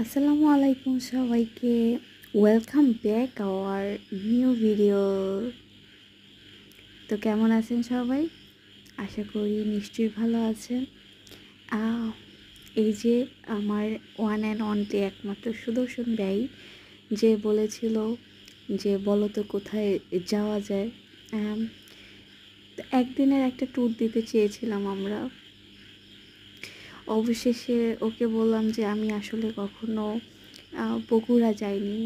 আসসালামু আলাইকুম সবাইকে। Welcome back our new video. তো কেমন আছেন সবাই? আশা করি নিশ্চয়ই ভালো আছেন। আহ, এই যে আমার ওয়ান অ্যান্ড অনলি একমাত্র সুদর্শন ভাই যে বলেছিল যে বলো তো কোথায় যাওয়া যায়। আম, তো একদিনের একটা ট্যুর দিতে চেয়েছিলাম আমরা। অবশেষে ওকে বললাম যে আমি আসলে কখনো বগুড়া যাইনি।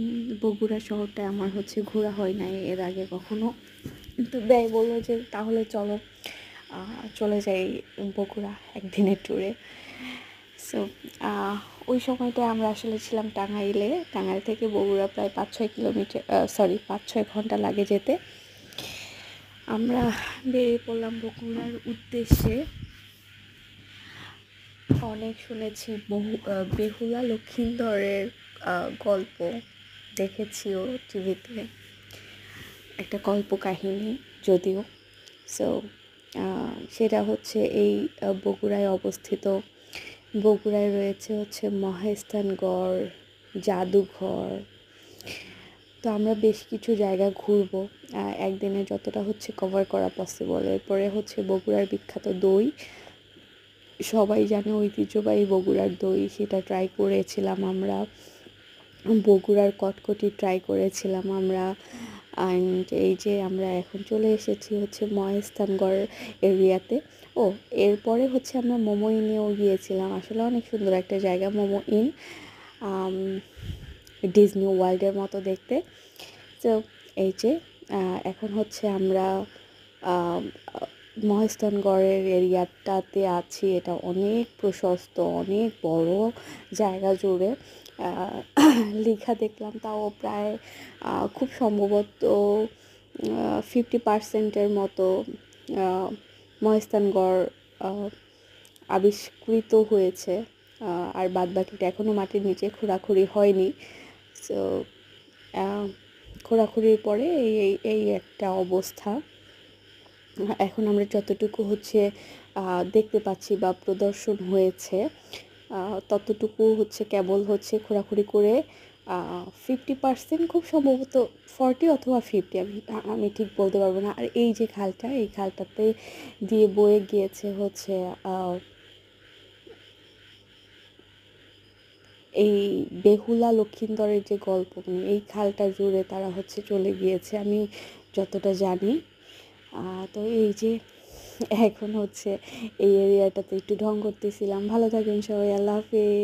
বগুড়া শহরটা আমার ঘোরা হয় নাই এর আগে কখনো। তো ব্যয় বললো যে তাহলে চলো চলে যাই বগুড়া একদিনের ট্যুরে। সো ওই সময়টা আমরা আসলে ছিলাম টাঙ্গাইলে। টাঙ্গাইল থেকে বগুড়া প্রায় 5-6 কিলোমিটার, 5-6 ঘন্টা লাগে যেতে। আমরা বেরিয়ে পড়লাম বগুড়ার উদ্দেশ্যে। অনেক শুনেছি বেহুলা লক্ষীন্দরের গল্প, দেখেছিও টিভিতে, একটা কল্প কাহিনী যদিও। সো সেটা এই বগুড়ায় অবস্থিত। বগুড়ায় রয়েছে মহাস্থানগড়, জাদুঘর। তো আমরা বেশ কিছু জায়গা ঘুরবো একদিনে, যতটা কভার করা পসিবল। এরপরে বগুড়ার বিখ্যাত দই, সবাই জানে ঐতিহ্যবাহী বগুড়ার দই, সেটা ট্রাই করেছিলাম আমরা। বগুড়ার কটকটি ট্রাই করেছিলাম আমরা। অ্যান্ড এই যে আমরা এখন চলে এসেছি মহেস্থানগড় এরিয়াতে। ও, এরপরে আমরা মোমো ইনেও গিয়েছিলাম। আসলে অনেক সুন্দর একটা জায়গা মোমো ইন, ডিজনি ওয়ার্ল্ডের মতো দেখতে। তো এই যে এখন আমরা মহেস্থানগড়ের এরিয়াটাতে আছি। এটা অনেক প্রশস্ত, অনেক বড় জায়গা জুড়ে। লেখা দেখলাম তাও প্রায় খুব সম্ভবত 50% মতো মহেস্থানগড় আবিষ্কৃত হয়েছে। আর বাদবাকিটা এখনও মাটির নিচে, খোঁড়াখুড়ি হয়নি। সো খোঁড়াখুড়ির পরে এই এই একটা অবস্থা। এখন আমরা যতটুকু দেখতে পাচ্ছি বা প্রদর্শন হয়েছে, ততটুকু কেবল খোঁড়াখুড়ি করে 50%, খুব সম্ভবত 40 অথবা 50, আমি ঠিক বলতে পারবো না। আর এই যে খালটা, এই খালটাতে দিয়ে বয়ে গিয়েছে এই বেহুলা লক্ষীন্দরের যে গল্প, এই খালটা জুড়ে তারা চলে গিয়েছে, আমি যতটা জানি। তো এই যে এখন এই এরিয়াটাতে একটু ঢং করতেছিলাম। ভালো থাকেন সবাই, আল্লাহ হাফেজ।